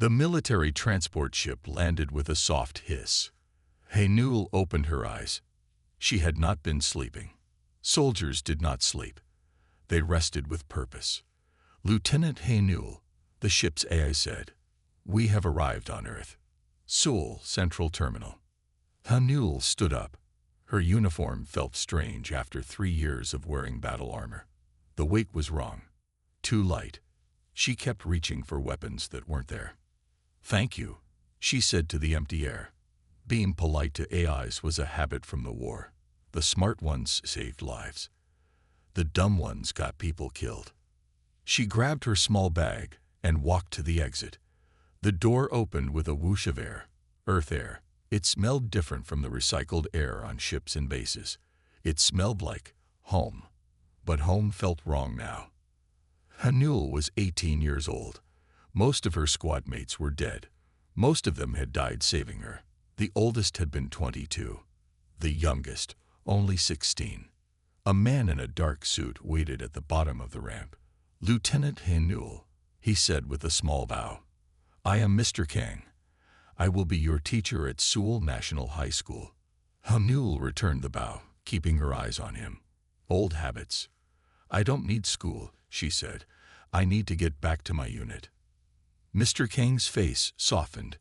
The military transport ship landed with a soft hiss. Haenul opened her eyes. She had not been sleeping. Soldiers did not sleep. They rested with purpose. "Lieutenant Haenul," the ship's AI said, "we have arrived on Earth. Seoul Central Terminal." Haenul stood up. Her uniform felt strange after 3 years of wearing battle armor. The weight was wrong. Too light. She kept reaching for weapons that weren't there. "Thank you," she said to the empty air. Being polite to AIs was a habit from the war. The smart ones saved lives. The dumb ones got people killed. She grabbed her small bag and walked to the exit. The door opened with a whoosh of air, Earth air. It smelled different from the recycled air on ships and bases. It smelled like home. But home felt wrong now. Haenul was 18 years old. Most of her squad mates were dead. Most of them had died saving her. The oldest had been 22. The youngest, only 16. A man in a dark suit waited at the bottom of the ramp. "Lieutenant Haenul," he said with a small bow. "I am Mr. Kang. I will be your teacher at Seoul National High School." Haenul returned the bow, keeping her eyes on him. Old habits. "I don't need school," she said. "I need to get back to my unit." Mr. Kang's face softened.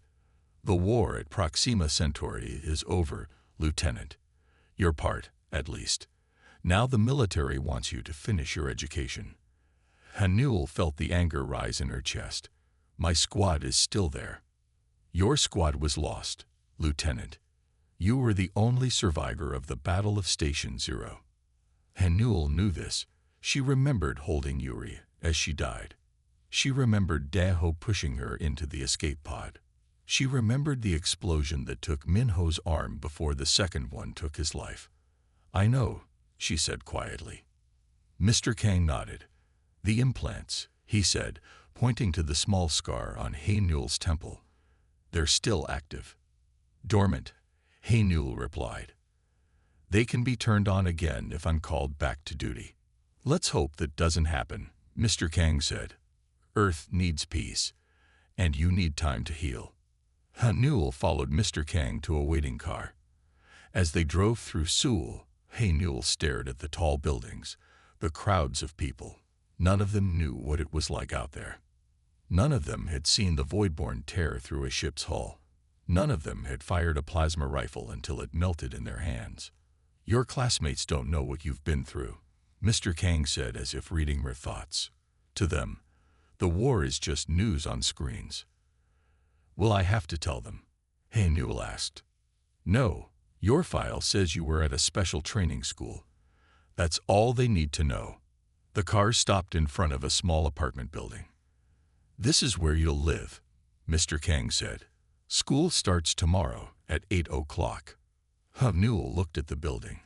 "The war at Proxima Centauri is over, Lieutenant. Your part, at least. Now the military wants you to finish your education." Haenul felt the anger rise in her chest. "My squad is still there." "Your squad was lost, Lieutenant. You were the only survivor of the Battle of Station Zero." Haenul knew this. She remembered holding Yuri as she died. She remembered Daho pushing her into the escape pod. She remembered the explosion that took Minho's arm before the second one took his life. "I know," she said quietly. Mr. Kang nodded. "The implants," he said, pointing to the small scar on Haenul's temple. "They're still active." "Dormant," Haenul replied. "They can be turned on again if I'm called back to duty." "Let's hope that doesn't happen," Mr. Kang said. "Earth needs peace, and you need time to heal." Haenul followed Mr. Kang to a waiting car. As they drove through Seoul, Haenul stared at the tall buildings, the crowds of people. None of them knew what it was like out there. None of them had seen the Voidborn tear through a ship's hull. None of them had fired a plasma rifle until it melted in their hands. "Your classmates don't know what you've been through," Mr. Kang said as if reading her thoughts. "To them, the war is just news on screens." "Will I have to tell them?" Haenul asked. "No, your file says you were at a special training school. That's all they need to know." The car stopped in front of a small apartment building. "This is where you'll live," Mr. Kang said. "School starts tomorrow at 8 o'clock. Haenul looked at the building,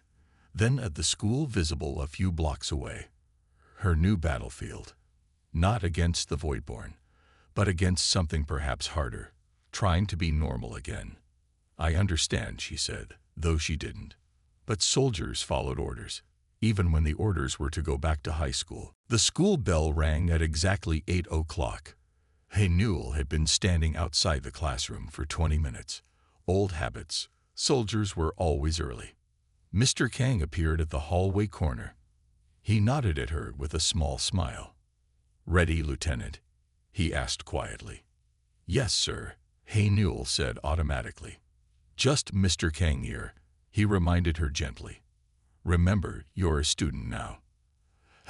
then at the school visible a few blocks away. Her new battlefield. Not against the Voidborn, but against something perhaps harder, trying to be normal again. "I understand," she said, though she didn't. But soldiers followed orders, even when the orders were to go back to high school. The school bell rang at exactly 8 o'clock. Haenul had been standing outside the classroom for 20 minutes. Old habits. Soldiers were always early. Mr. Kang appeared at the hallway corner. He nodded at her with a small smile. "Ready, Lieutenant?" he asked quietly. "Yes, sir," Haenul said automatically. "Just Mr. Kang here," he reminded her gently. "Remember, you're a student now."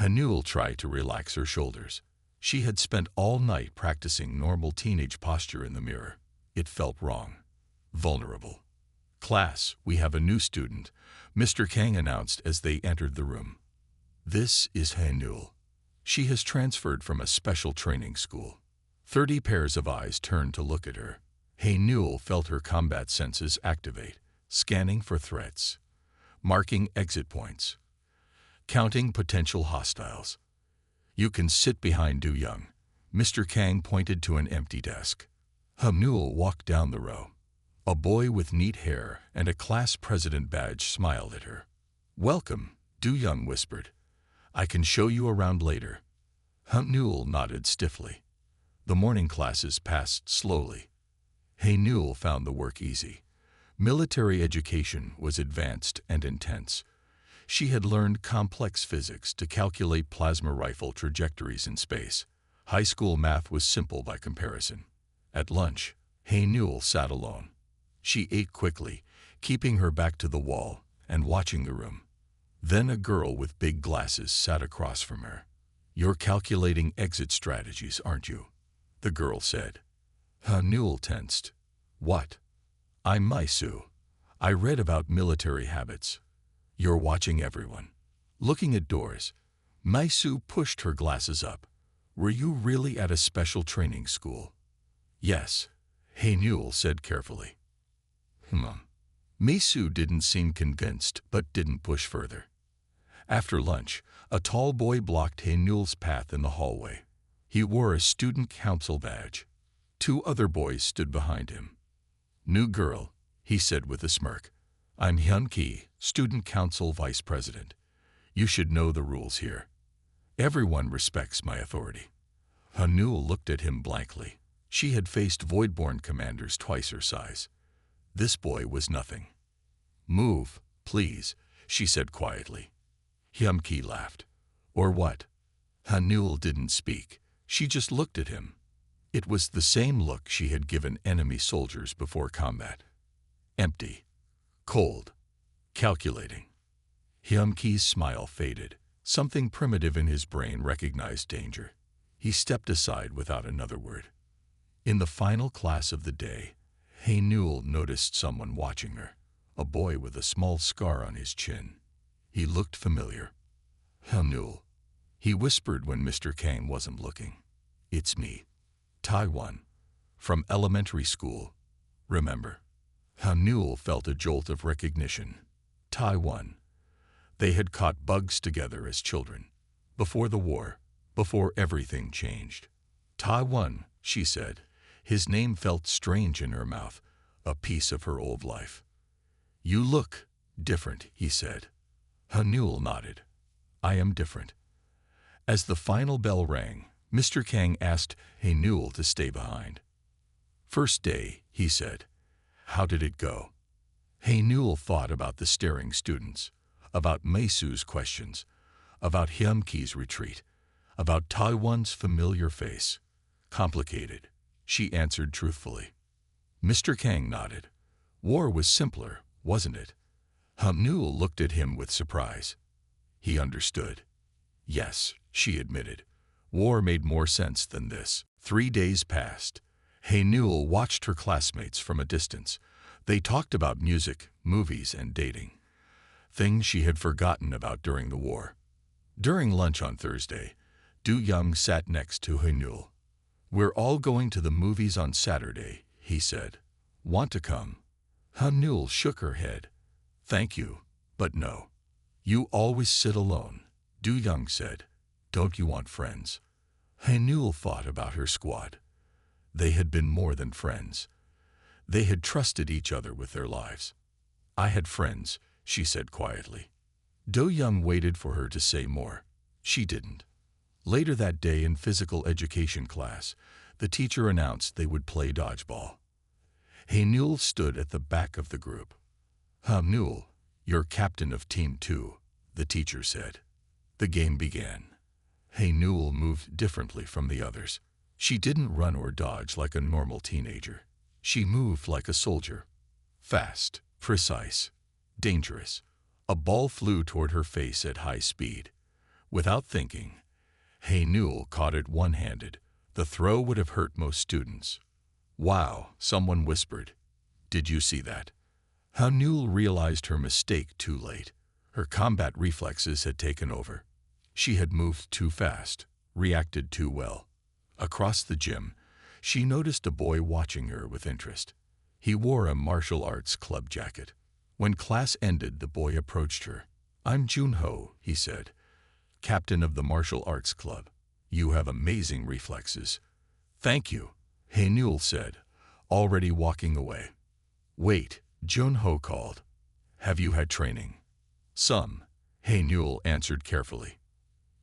Haenul tried to relax her shoulders. She had spent all night practicing normal teenage posture in the mirror. It felt wrong. Vulnerable. "Class, we have a new student," Mr. Kang announced as they entered the room. "This is Haenul. She has transferred from a special training school." 30 pairs of eyes turned to look at her. Haenul felt her combat senses activate, scanning for threats, marking exit points, counting potential hostiles. "You can sit behind Du Young." Mr. Kang pointed to an empty desk. Haenul walked down the row. A boy with neat hair and a class president badge smiled at her. "Welcome," Du Young whispered. "I can show you around later." Haenul nodded stiffly. The morning classes passed slowly. Hae-Newell found the work easy. Military education was advanced and intense. She had learned complex physics to calculate plasma rifle trajectories in space. High school math was simple by comparison. At lunch, Hae-Newell sat alone. She ate quickly, keeping her back to the wall and watching the room. Then a girl with big glasses sat across from her. "You're calculating exit strategies, aren't you?" the girl said. Hae-Newell tensed. "What?" "I'm Maisu. I read about military habits." "You're watching everyone, looking at doors." Maisu pushed her glasses up. "Were you really at a special training school?" "Yes," Hae-Newell said carefully. Maisu didn't seem convinced but didn't push further. After lunch, a tall boy blocked Hae-Newell's path in the hallway. He wore a student council badge. 2 other boys stood behind him. "New girl," he said with a smirk. "I'm Hyun-Ki, student council vice president. You should know the rules here. Everyone respects my authority." Hae-Newell looked at him blankly. She had faced Voidborn commanders twice her size. This boy was nothing. "Move, please," she said quietly. Hyun-Ki laughed. "Or what?" Hae-Newell didn't speak. She just looked at him. It was the same look she had given enemy soldiers before combat. Empty, cold, calculating. Hyun-Ki's smile faded. Something primitive in his brain recognized danger. He stepped aside without another word. In the final class of the day, Hae-Newell noticed someone watching her, a boy with a small scar on his chin. He looked familiar. "Hae-Newell," he whispered when Mr. Kang wasn't looking. "It's me, Taiwan, from elementary school. Remember?" Hae-Newell felt a jolt of recognition. Taiwan. They had caught bugs together as children. Before the war, before everything changed. "Taiwan," she said. His name felt strange in her mouth, a piece of her old life. "You look different," he said. Hae-Newell nodded. "I am different." As the final bell rang, Mr. Kang asked Hae-Newell to stay behind. "First day," he said. "How did it go?" Hae-Newell thought about the staring students, about Maisu's questions, about Hyun-Ki's retreat, about Taiwan's familiar face. "Complicated," she answered truthfully. Mr. Kang nodded. "War was simpler, wasn't it?" Hae-Newell looked at him with surprise. He understood. "Yes," she admitted. "War made more sense than this." 3 days passed. Hae-Newell watched her classmates from a distance. They talked about music, movies, and dating. Things she had forgotten about during the war. During lunch on Thursday, Do-young sat next to Hae-Newell. "We're all going to the movies on Saturday," he said. "Want to come?" Hae-Newell shook her head. "Thank you, but no." "You always sit alone," Do-young said. "Don't you want friends?" Hae-Newell thought about her squad. They had been more than friends. They had trusted each other with their lives. "I had friends," she said quietly. Do-young waited for her to say more. She didn't. Later that day in physical education class, the teacher announced they would play dodgeball. Hae-Newell stood at the back of the group. "Hae-Newell, you're captain of Team 2, the teacher said. The game began. Hae-Newell moved differently from the others. She didn't run or dodge like a normal teenager. She moved like a soldier. Fast, precise, dangerous. A ball flew toward her face at high speed. Without thinking, Hae-Newell caught it one-handed. The throw would have hurt most students. "Wow," someone whispered. "Did you see that?" Hae-Newell realized her mistake too late. Her combat reflexes had taken over. She had moved too fast, reacted too well. Across the gym, she noticed a boy watching her with interest. He wore a martial arts club jacket. When class ended, the boy approached her. "I'm Junho," he said, "captain of the martial arts club. You have amazing reflexes." "Thank you," Hae-Newell said, already walking away. "Wait," Junho called. "Have you had training?" "Some," Hae-Newell answered carefully.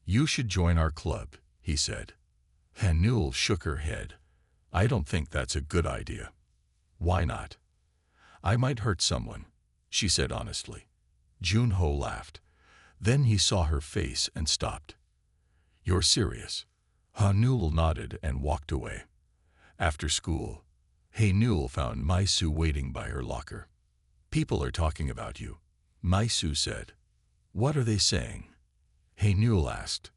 "You should join our club," he said. Hae-Newell shook her head. I don't think that's a good idea. Why not? I might hurt someone, she said honestly. Junho laughed. Then he saw her face and stopped. You're serious? Hanul nodded and walked away. After school, Haenul found Maisu waiting by her locker. People are talking about you, Maisu said. What are they saying? Haenul asked.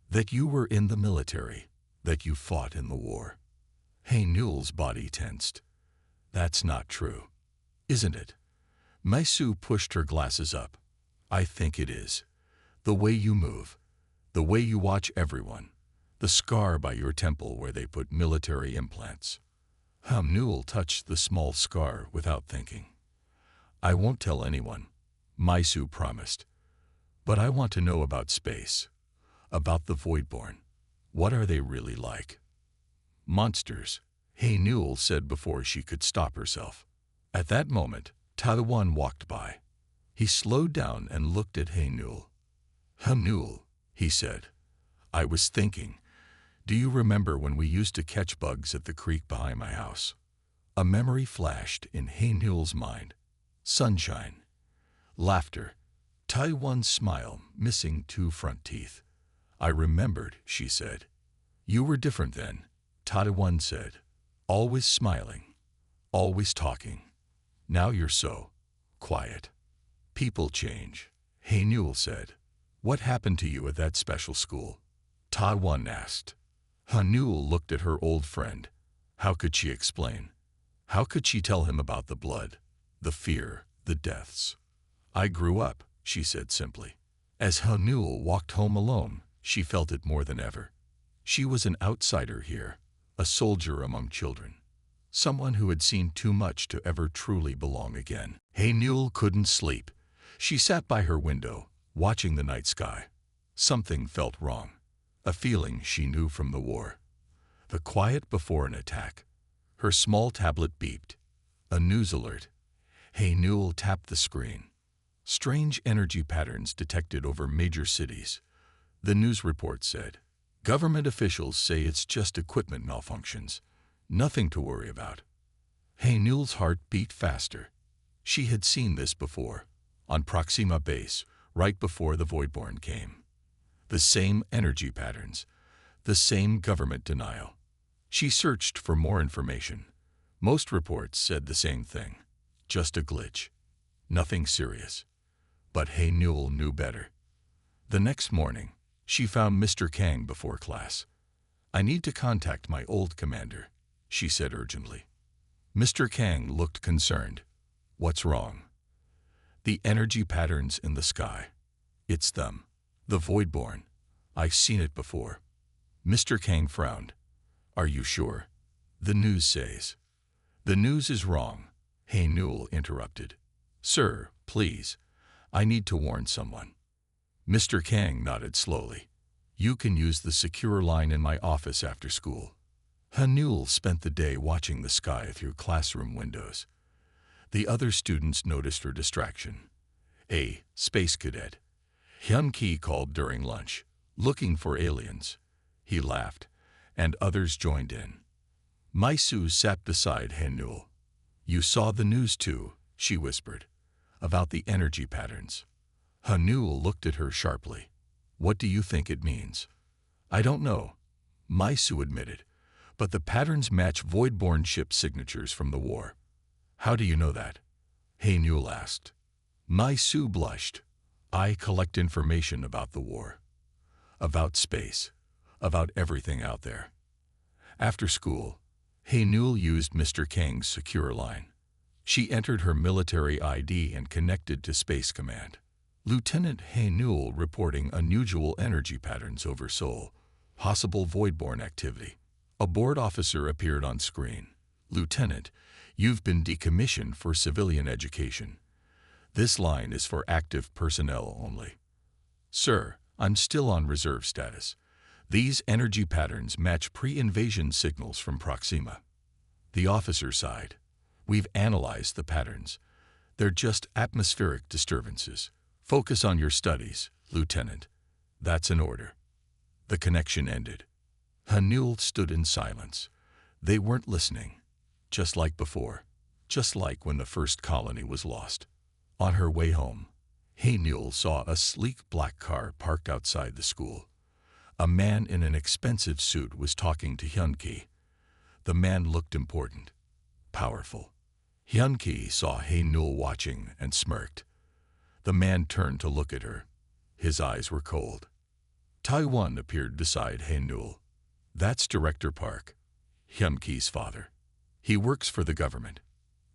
That you were in the military, that you fought in the war. Haenul's body tensed. That's not true, isn't it? Maisu pushed her glasses up. I think it is. The way you move, the way you watch everyone, the scar by your temple where they put military implants. Haenul touched the small scar without thinking. I won't tell anyone, Maisu promised. But I want to know about space, about the Voidborn. What are they really like? Monsters, Haenul said before she could stop herself. At that moment, Taiwan walked by. He slowed down and looked at Haenul. Haenul, he said, I was thinking, do you remember when we used to catch bugs at the creek behind my house? A memory flashed in Haenul's mind. Sunshine, laughter, Taiwan's smile missing 2 front teeth. I remembered, she said. You were different then, Taiwan said. Always smiling, always talking. Now you're so quiet. People change, Haenul said. What happened to you at that special school? Taiwan asked. Haenul looked at her old friend. How could she explain? How could she tell him about the blood, the fear, the deaths? I grew up, she said simply. As Haenul walked home alone, she felt it more than ever. She was an outsider here, a soldier among children, someone who had seen too much to ever truly belong again. Haenul couldn't sleep. She sat by her window, watching the night sky. Something felt wrong, a feeling she knew from the war. The quiet before an attack. Her small tablet beeped. A news alert. Haenul tapped the screen. Strange energy patterns detected over major cities. The news report said, government officials say it's just equipment malfunctions. Nothing to worry about. Haenul's heart beat faster. She had seen this before, on Proxima Base, right before the Voidborn came. The same energy patterns, the same government denial. She searched for more information. Most reports said the same thing. Just a glitch. Nothing serious. But Haenul knew better. The next morning, she found Mr. Kang before class. I need to contact my old commander, she said urgently. Mr. Kang looked concerned. What's wrong? The energy patterns in the sky. It's them. The Voidborn. I've seen it before. Mr. Kang frowned. Are you sure? The news says. The news is wrong, Haenul interrupted. Sir, please. I need to warn someone. Mr. Kang nodded slowly. You can use the secure line in my office after school. Haenul spent the day watching the sky through classroom windows. The other students noticed her distraction. A space cadet. Hyun-ki called during lunch, looking for aliens. He laughed, and others joined in. Maisu sat beside Haenul. You saw the news too, she whispered, about the energy patterns. Haenul looked at her sharply. What do you think it means? I don't know, Maisu admitted, but the patterns match Voidborn ship signatures from the war. How do you know that? Haenul asked. Maisu blushed. I collect information about the war, about space, about everything out there. After school, Haenul used Mr. Kang's secure line. She entered her military ID and connected to Space Command. Lieutenant Haenul reporting unusual energy patterns over Seoul, possible Voidborn activity. A board officer appeared on screen. Lieutenant, you've been decommissioned for civilian education. This line is for active personnel only. Sir, I'm still on reserve status. These energy patterns match pre-invasion signals from Proxima. The officer sighed. We've analyzed the patterns. They're just atmospheric disturbances. Focus on your studies, Lieutenant. That's an order. The connection ended. Haenul stood in silence. They weren't listening, just like before, just like when the first colony was lost. On her way home, Hae-Nul saw a sleek black car parked outside the school. A man in an expensive suit was talking to Hyun-ki. The man looked important, powerful. Hyun-ki saw Hae-Nul watching and smirked. The man turned to look at her. His eyes were cold. Tae-won appeared beside Hae-Nul. That's Director Park, Hyun-ki's father. He works for the government,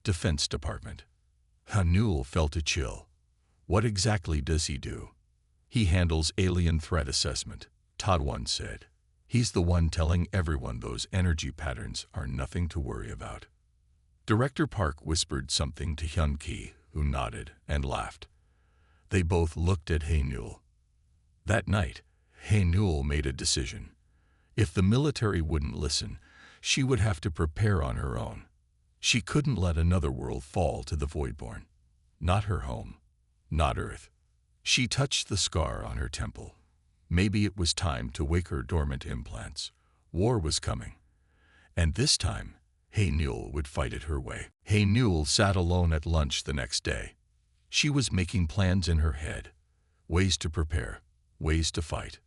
Defense Department. Hae-Nul felt a chill. What exactly does he do? He handles alien threat assessment, Tae-won said. He's the one telling everyone those energy patterns are nothing to worry about. Director Park whispered something to Hyun-ki, who nodded and laughed. They both looked at Hae-Nul. That night, Hae-Nul made a decision. If the military wouldn't listen, she would have to prepare on her own. She couldn't let another world fall to the Voidborn. Not her home. Not Earth. She touched the scar on her temple. Maybe it was time to wake her dormant implants. War was coming. And this time, Hae-Nul would fight it her way. Hae-Nul sat alone at lunch the next day. She was making plans in her head. Ways to prepare. Ways to fight.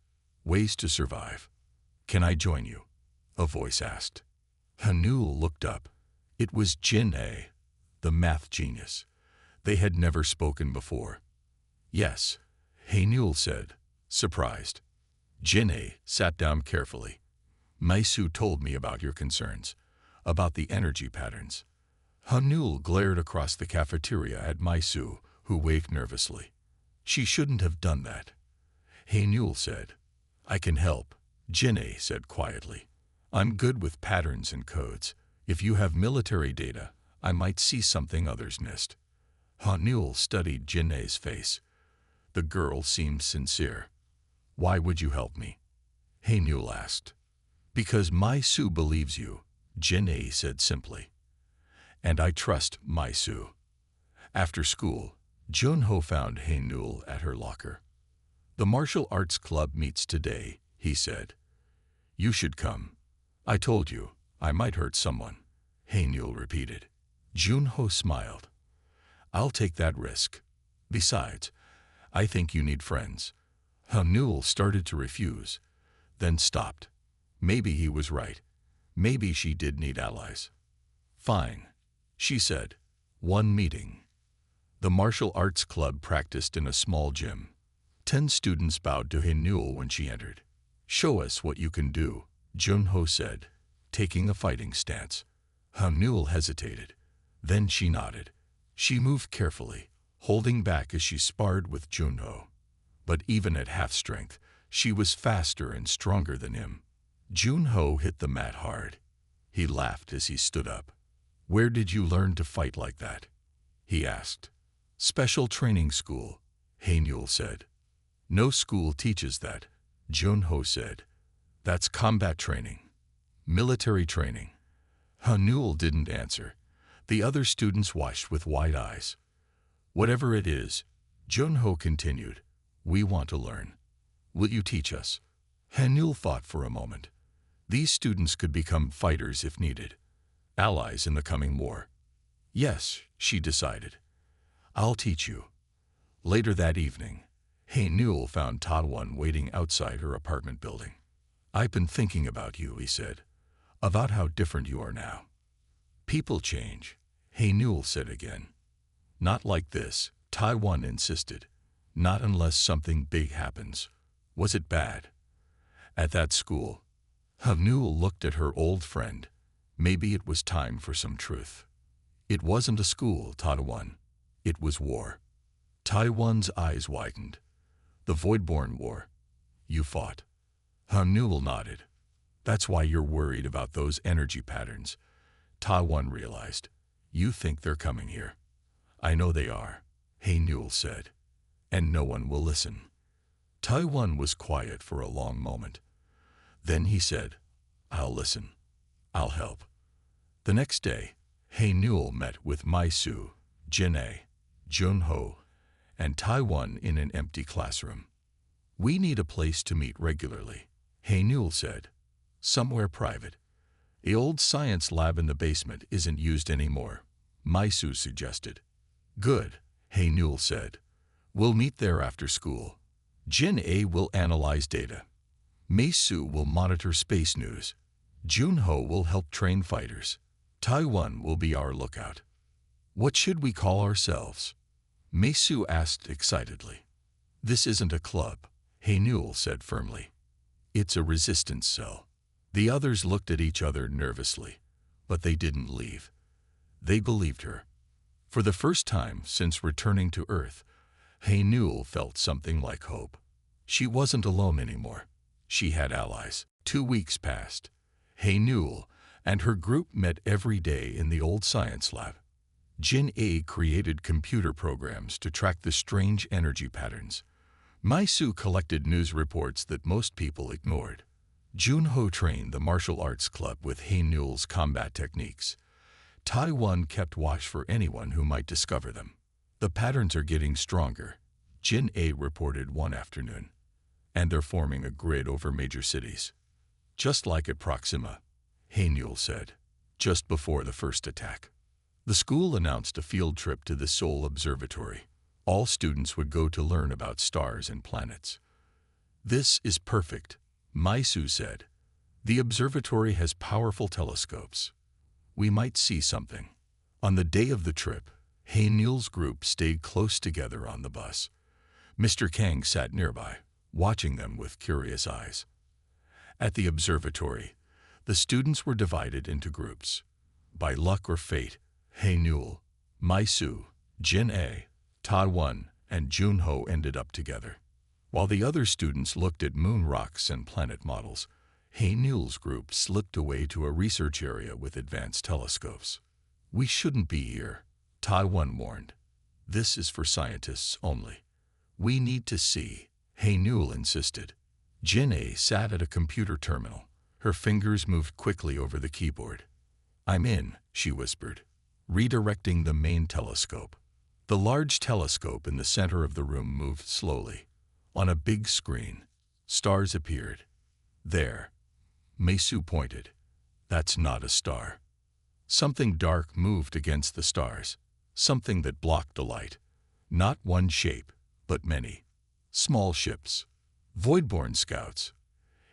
Ways to survive. "Can I join you?" a voice asked. Hae-Nul looked up. It was Jin-ae, the math genius. They had never spoken before. "Yes," Hae-Nul said, surprised. Jin-ae sat down carefully. "Maisu told me about your concerns, about the energy patterns." Hae-Nul glared across the cafeteria at Maisu, who waved nervously. "She shouldn't have done that." Hae-Nul said. "I can help," Jin-ae said quietly. "I'm good with patterns and codes. If you have military data, I might see something others missed." Hae-Nul studied Jin-ae's face. The girl seemed sincere. "Why would you help me?" Hae-Nul asked. "Because Maisu believes you," Jin-ae said simply. "And I trust Maisu." After school, Jun-ho found Hae-Nul at her locker. "The martial arts club meets today," he said. "You should come." "I told you, I might hurt someone," Hae-Nul repeated. Jun-ho smiled. "I'll take that risk. Besides, I think you need friends." Hae-Nul started to refuse, then stopped. Maybe he was right. Maybe she did need allies. "Fine," she said. One meeting. The martial arts club practiced in a small gym. 10 students bowed to Hae-Nul when she entered. "Show us what you can do," Jun-ho said, taking a fighting stance. Hae-Nul hesitated. Then she nodded. She moved carefully, holding back as she sparred with Jun-ho. But even at half strength, she was faster and stronger than him. Jun-ho hit the mat hard. He laughed as he stood up. "Where did you learn to fight like that?" he asked. "Special training school," Hae-Nul said. "No school teaches that," Jun-ho said. "That's combat training. Military training." Hae-Nul didn't answer. The other students watched with wide eyes. "Whatever it is," Jun-ho continued, "we want to learn. Will you teach us?" Hae-Nul thought for a moment. These students could become fighters if needed, allies in the coming war. "Yes," she decided. "I'll teach you." Later that evening, Hae-Nul found Tae-won waiting outside her apartment building. "I've been thinking about you," he said, "about how different you are now." "People change," Hae-Nul said again. "Not like this," Tae-won insisted. "Not unless something big happens." "Was it bad?" "At that school." Hae-Nul looked at her old friend. Maybe it was time for some truth. "It wasn't a school, Tae-won. It was war." Tae-won's eyes widened. "The Voidborn War. You fought." Hae-Nul nodded. "That's why you're worried about those energy patterns." Tae-won realized. "You think they're coming here." "I know they are," Hae-Nul said. "And no one will listen." Tae-won was quiet for a long moment. Then he said, "I'll listen. I'll help." The next day, Hae-Nul met with Maisu, Jin-ae, Jun-ho, and Tae-won in an empty classroom. "We need a place to meet regularly," Hae-Nul said. "Somewhere private." The old science lab in the basement isn't used anymore, Maisu suggested. Good, Hae-Nul said. We'll meet there after school. Jin-A will analyze data. Maisu will monitor space news. Jun-Ho will help train fighters. Taiwan will be our lookout. What should we call ourselves? Maisu asked excitedly. This isn't a club, Hae-Nul said firmly. It's a resistance cell. The others looked at each other nervously, but they didn't leave. They believed her. For the first time since returning to Earth, Hae-Nul felt something like hope. She wasn't alone anymore. She had allies. 2 weeks passed. Hae-Nul and her group met every day in the old science lab. Jin-A created computer programs to track the strange energy patterns. Maisu collected news reports that most people ignored. Jun-Ho trained the martial arts club with Hae-Nul's combat techniques. Taiwan kept watch for anyone who might discover them. The patterns are getting stronger, Jin-A reported one afternoon. And they're forming a grid over major cities. Just like at Proxima, Hae-Nul said, just before the first attack. The school announced a field trip to the Seoul Observatory. All students would go to learn about stars and planets. This is perfect, Maisu said. The observatory has powerful telescopes. We might see something. On the day of the trip, Hae-Nul's group stayed close together on the bus. Mr. Kang sat nearby, watching them with curious eyes. At the observatory, the students were divided into groups. By luck or fate, Hae-Nul, Maisu, Jin-A, Taiwan, and Jun-Ho ended up together. While the other students looked at moon rocks and planet models, Hae-Nul's group slipped away to a research area with advanced telescopes. We shouldn't be here, Taiwan warned. This is for scientists only. We need to see, Hae-Nul insisted. Jin-A sat at a computer terminal. Her fingers moved quickly over the keyboard. I'm in, she whispered, redirecting the main telescope. The large telescope in the center of the room moved slowly. On a big screen, stars appeared. There, Maisu pointed. That's not a star. Something dark moved against the stars, something that blocked the light. Not one shape, but many. Small ships. Voidborn scouts.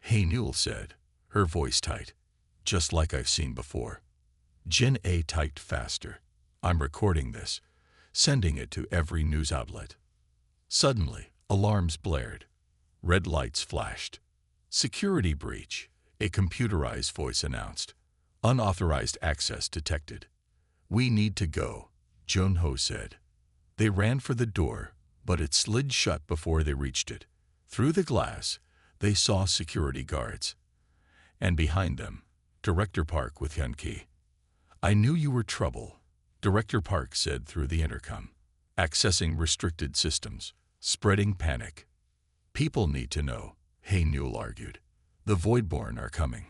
Hae-Nul said, her voice tight. Just like I've seen before. Jin-A typed faster. I'm recording this, sending it to every news outlet. Suddenly, alarms blared. Red lights flashed. Security breach, a computerized voice announced. Unauthorized access detected. We need to go, Jun-Ho said. They ran for the door, but it slid shut before they reached it. Through the glass, they saw security guards. And behind them, Director Park with Hyun-Ki. I knew you were trouble, Director Park said through the intercom. Accessing restricted systems, spreading panic. People need to know, Hae-Nul argued. The Voidborn are coming.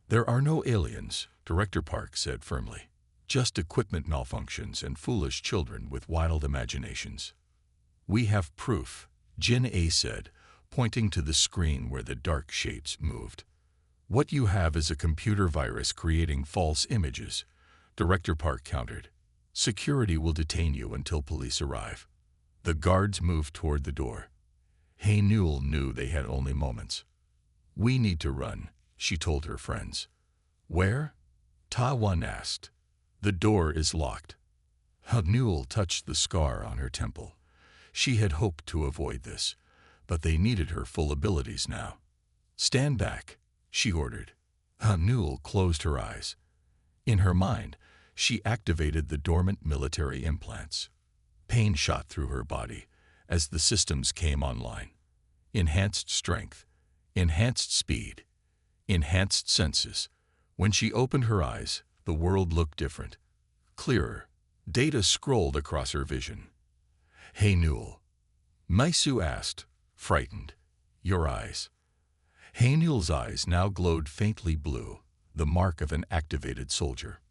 There are no aliens, Director Park said firmly. Just equipment malfunctions and foolish children with wild imaginations. We have proof, Jin-A said, pointing to the screen where the dark shapes moved. What you have is a computer virus creating false images, Director Park countered. Security will detain you until police arrive. The guards moved toward the door. Hae-Nul knew they had only moments. We need to run, she told her friends. Where? Taiwan asked. The door is locked. Hae-Nul touched the scar on her temple. She had hoped to avoid this, but they needed her full abilities now. Stand back, she ordered. Hae-Nul closed her eyes. In her mind, she activated the dormant military implants. Pain shot through her body as the systems came online. Enhanced strength, enhanced speed, enhanced senses. When she opened her eyes, the world looked different. Clearer. Data scrolled across her vision. Hae-Nul. Maisu asked, frightened. Your eyes. Hae-Nul's eyes now glowed faintly blue, the mark of an activated soldier.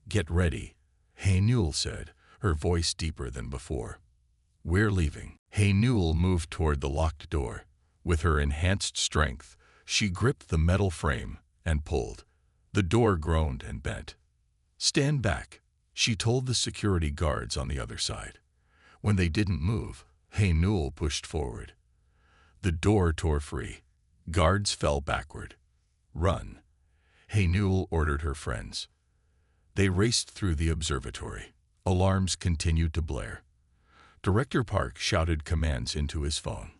Get ready, Hae-Nul said, her voice deeper than before. We're leaving. Hae-Nul moved toward the locked door. With her enhanced strength, she gripped the metal frame and pulled. The door groaned and bent. "Stand back," she told the security guards on the other side. When they didn't move, Newell pushed forward. The door tore free. Guards fell backward. "Run," Newell ordered her friends. They raced through the observatory. Alarms continued to blare. Director Park shouted commands into his phone.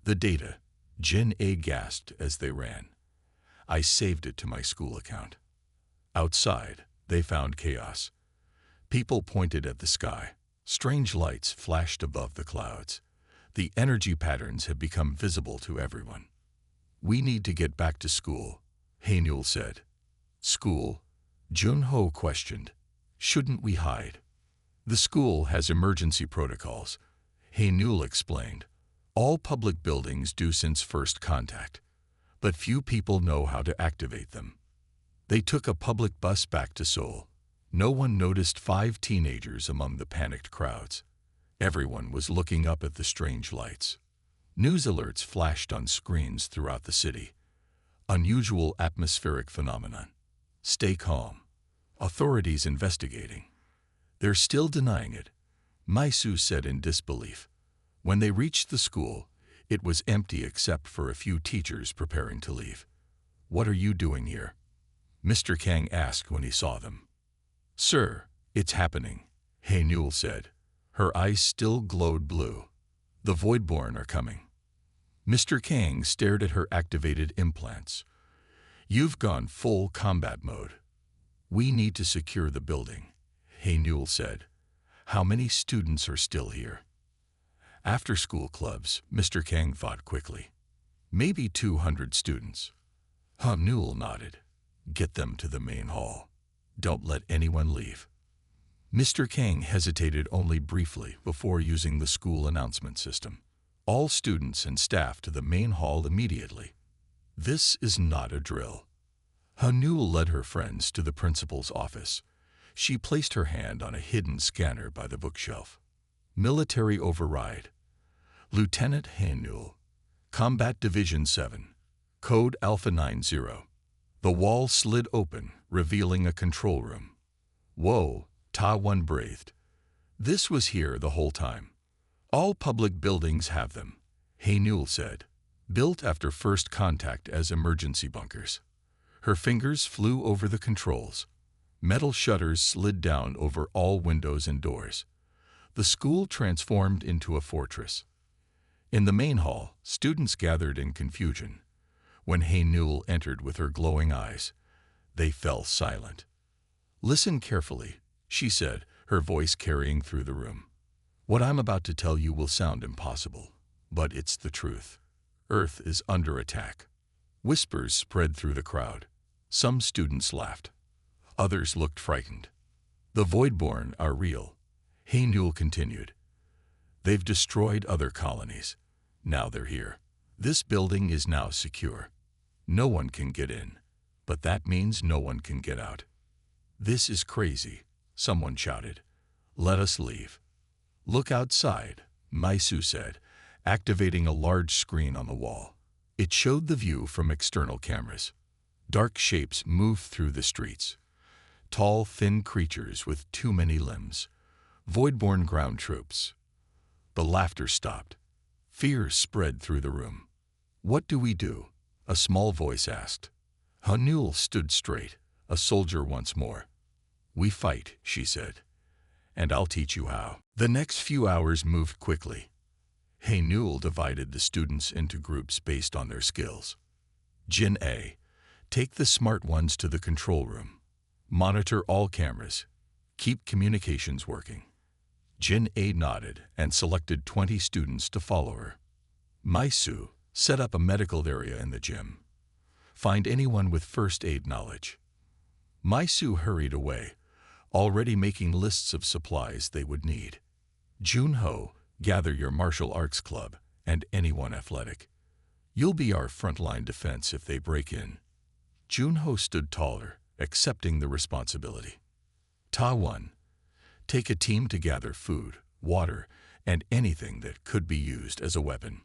"The data," Jin A gasped as they ran. "I saved it to my school account." Outside, they found chaos. People pointed at the sky. Strange lights flashed above the clouds. The energy patterns had become visible to everyone. "We need to get back to school," Newell said. "School?" Jun-ho questioned. "Shouldn't we hide?" "The school has emergency protocols," Newell explained. "All public buildings do since first contact, but few people know how to activate them." They took a public bus back to Seoul. No one noticed 5 teenagers among the panicked crowds. Everyone was looking up at the strange lights. News alerts flashed on screens throughout the city. "Unusual atmospheric phenomenon. Stay calm. Authorities investigating." "They're still denying it," Maisu said in disbelief. When they reached the school, it was empty except for a few teachers preparing to leave. "What are you doing here?" Mr. Kang asked when he saw them. "Sir, it's happening," Newell said. Her eyes still glowed blue. "The Voidborn are coming." Mr. Kang stared at her activated implants. "You've gone full combat mode." "We need to secure the building," Newell said. "How many students are still here?" "After-school clubs," Mr. Kang thought quickly. "Maybe 200 students." Newell nodded. "Get them to the main hall. Don't let anyone leave." Mr. Kang hesitated only briefly before using the school announcement system. "All students and staff to the main hall immediately." "This is not a drill." Newell led her friends to the principal's office. She placed her hand on a hidden scanner by the bookshelf. "Military override. Lieutenant Newell. Combat Division 7. Code Alpha 90. The wall slid open, revealing a control room. "Whoa," Ta-1 breathed. "This was here the whole time." "All public buildings have them," Newell said. "Built after first contact as emergency bunkers." Her fingers flew over the controls. Metal shutters slid down over all windows and doors. The school transformed into a fortress. In the main hall, students gathered in confusion. When Newell entered with her glowing eyes, they fell silent. "Listen carefully," she said, her voice carrying through the room. "What I'm about to tell you will sound impossible, but it's the truth. Earth is under attack." Whispers spread through the crowd. Some students laughed. Others looked frightened. "The Voidborn are real," Newell continued. "They've destroyed other colonies. Now they're here. This building is now secure. No one can get in, but that means no one can get out." "This is crazy," someone shouted. "Let us leave." "Look outside," Maisu said, activating a large screen on the wall. It showed the view from external cameras. Dark shapes moved through the streets. Tall, thin creatures with too many limbs. Voidborn ground troops. The laughter stopped. Fear spread through the room. "What do we do?" a small voice asked. Newell stood straight, a soldier once more. "We fight," she said, "and I'll teach you how." The next few hours moved quickly. Newell divided the students into groups based on their skills. Jin A, take the smart ones to the control room. Monitor all cameras. Keep communications working. Jin A nodded and selected 20 students to follow her. Maisu, set up a medical area in the gym. Find anyone with first aid knowledge. Maisu hurried away, already making lists of supplies they would need. Jun-ho, gather your martial arts club and anyone athletic. You'll be our frontline defense if they break in. Jun-ho stood taller, accepting the responsibility. Ta-1, take a team to gather food, water, and anything that could be used as a weapon.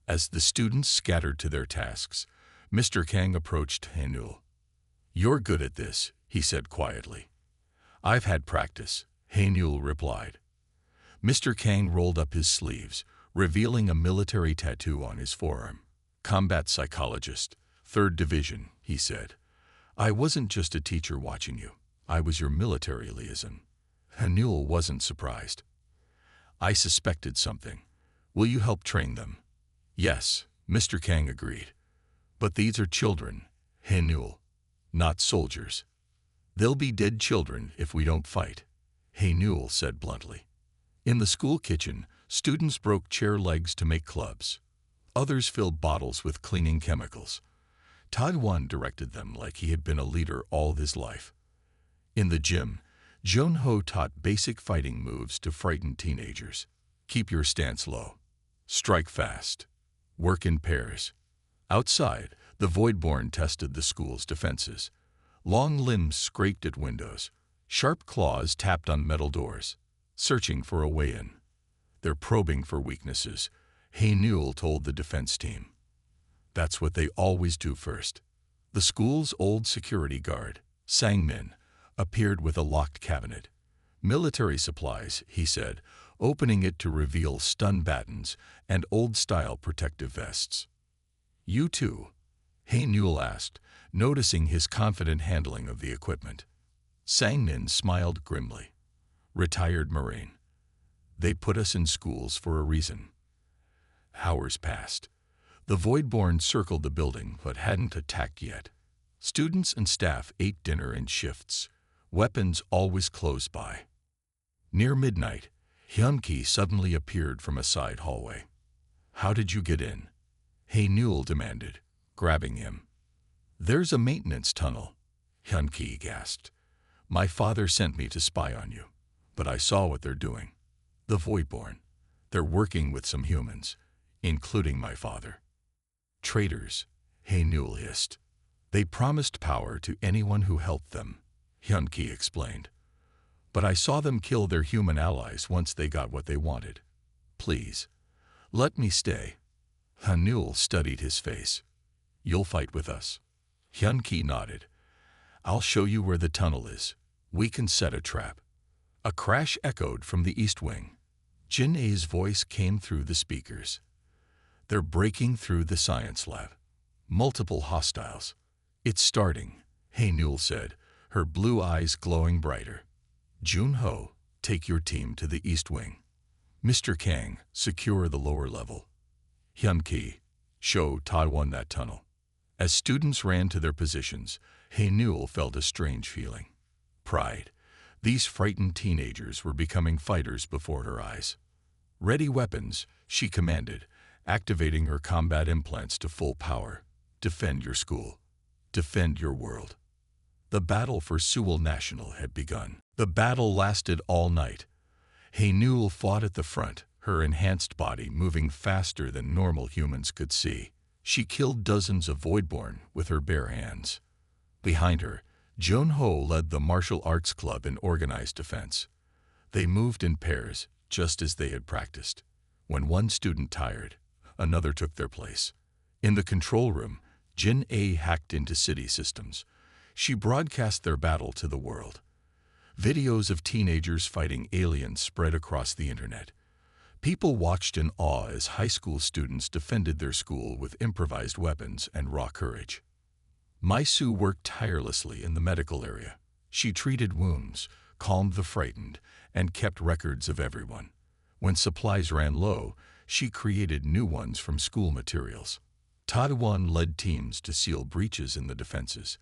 As the students scattered to their tasks, Mr. Kang approached Newell. "You're good at this," he said quietly. "I've had practice," Haenul replied. Mr. Kang rolled up his sleeves, revealing a military tattoo on his forearm. "Combat psychologist, 3rd Division," he said. "I wasn't just a teacher watching you. I was your military liaison." Haenul wasn't surprised. "I suspected something. Will you help train them?" "Yes," Mr. Kang agreed. "But these are children, Haenul, not soldiers. They'll be dead children if we don't fight," Haenul said bluntly. In the school kitchen, students broke chair legs to make clubs. Others filled bottles with cleaning chemicals. Taiwan directed them like he had been a leader all his life. In the gym, Jun-ho taught basic fighting moves to frighten teenagers. Keep your stance low. Strike fast. Work in pairs. Outside, the Voidborn tested the school's defenses. Long limbs scraped at windows. Sharp claws tapped on metal doors, searching for a way in. "They're probing for weaknesses," Haenul told the defense team. "That's what they always do first." The school's old security guard, Sang-min, appeared with a locked cabinet. "Military supplies," he said, opening it to reveal stun batons and old-style protective vests. "You too?" Haenul asked, noticing his confident handling of the equipment. Sang-min smiled grimly. "Retired Marine. They put us in schools for a reason." Hours passed. The Voidborn circled the building but hadn't attacked yet. Students and staff ate dinner in shifts, weapons always close by. Near midnight, Hyun-ki suddenly appeared from a side hallway. "How did you get in?" Haenul demanded, grabbing him. "There's a maintenance tunnel," Hyun-ki gasped. "My father sent me to spy on you, but I saw what they're doing. The Voidborn. They're working with some humans, including my father." "Traitors," Haenul hissed. "They promised power to anyone who helped them," Hyun-ki explained. "But I saw them kill their human allies once they got what they wanted. Please, let me stay." Haenul studied his face. "You'll fight with us?" Hyun-ki nodded. "I'll show you where the tunnel is. We can set a trap." A crash echoed from the east wing. Jin-A's voice came through the speakers. "They're breaking through the science lab. Multiple hostiles." "It's starting," Haenul said, her blue eyes glowing brighter. "Jun-ho, take your team to the east wing. Mr. Kang, secure the lower level. Hyun-ki, show Taiwan that tunnel." As students ran to their positions, Haenul felt a strange feeling. Pride. These frightened teenagers were becoming fighters before her eyes. "Ready weapons," she commanded, activating her combat implants to full power. "Defend your school. Defend your world." The battle for Seoul National had begun. The battle lasted all night. Haenul fought at the front, her enhanced body moving faster than normal humans could see. She killed dozens of Voidborn with her bare hands. Behind her, Jun-ho led the martial arts club in organized defense. They moved in pairs, just as they had practiced. When one student tired, another took their place. In the control room, Jin-A hacked into city systems. She broadcast their battle to the world. Videos of teenagers fighting aliens spread across the internet. People watched in awe as high school students defended their school with improvised weapons and raw courage. Mai-Su worked tirelessly in the medical area. She treated wounds, calmed the frightened, and kept records of everyone. When supplies ran low, she created new ones from school materials. Taiwan led teams to seal breaches in the defenses.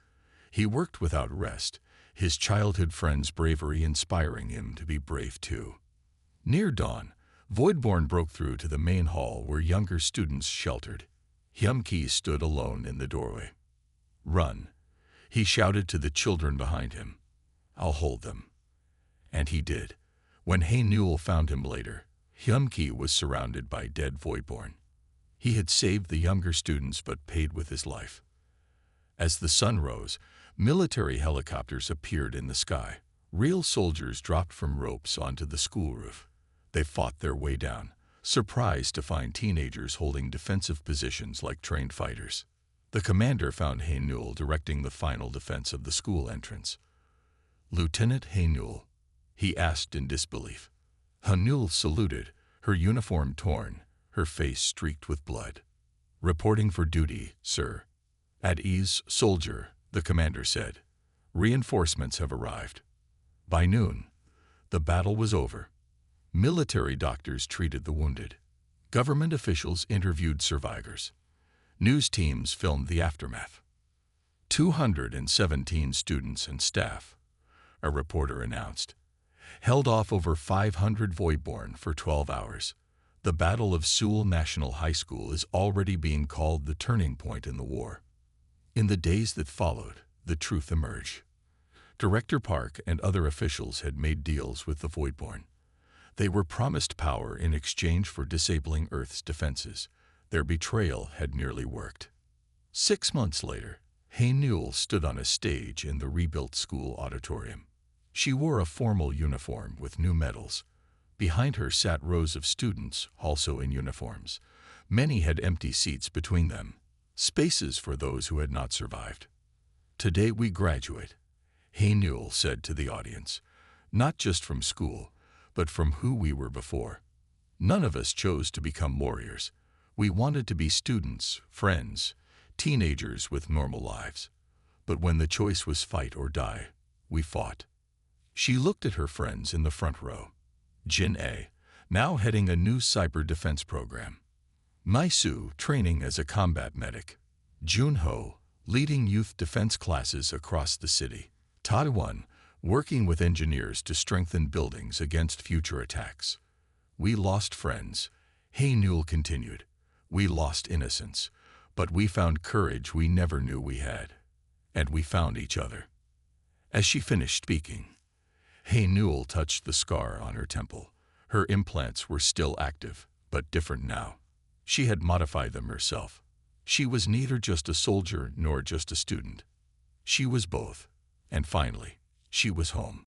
He worked without rest, his childhood friend's bravery inspiring him to be brave too. Near dawn, Voidborn broke through to the main hall where younger students sheltered. Hyun-ki stood alone in the doorway. "Run," he shouted to the children behind him. "I'll hold them." And he did. When Haenul found him later, Hyun-ki was surrounded by dead Voidborn. He had saved the younger students but paid with his life. As the sun rose, military helicopters appeared in the sky. Real soldiers dropped from ropes onto the school roof. They fought their way down, surprised to find teenagers holding defensive positions like trained fighters. The commander found Hae-Nul directing the final defense of the school entrance. "Lieutenant Hae-Nul," he asked in disbelief. Hae-Nul saluted, her uniform torn, her face streaked with blood. "Reporting for duty, sir." "At ease, soldier," the commander said. "Reinforcements have arrived." By noon, the battle was over. Military doctors treated the wounded. Government officials interviewed survivors. News teams filmed the aftermath. 217 students and staff, a reporter announced, held off over 500 Voiborn for 12 hours. The Battle of Seoul National High School is already being called the turning point in the war. In the days that followed, the truth emerged. Director Park and other officials had made deals with the Voidborn. They were promised power in exchange for disabling Earth's defenses. Their betrayal had nearly worked. 6 months later, Hae-Nul stood on a stage in the rebuilt school auditorium. She wore a formal uniform with new medals. Behind her sat rows of students, also in uniforms. Many had empty seats between them, spaces for those who had not survived. "Today we graduate," Hae-Nul said to the audience, "not just from school, but from who we were before. None of us chose to become warriors. We wanted to be students, friends, teenagers with normal lives. But when the choice was fight or die, we fought." She looked at her friends in the front row. Jin-A, now heading a new cyber defense program. Mai-Su, training as a combat medic. Jun-Ho, leading youth defense classes across the city. Ta-Won, working with engineers to strengthen buildings against future attacks. "We lost friends," Hae-Nul continued. "We lost innocence, but we found courage we never knew we had. And we found each other." As she finished speaking, Hae-Nul touched the scar on her temple. Her implants were still active, but different now. She had modified them herself. She was neither just a soldier nor just a student. She was both. And finally, she was home.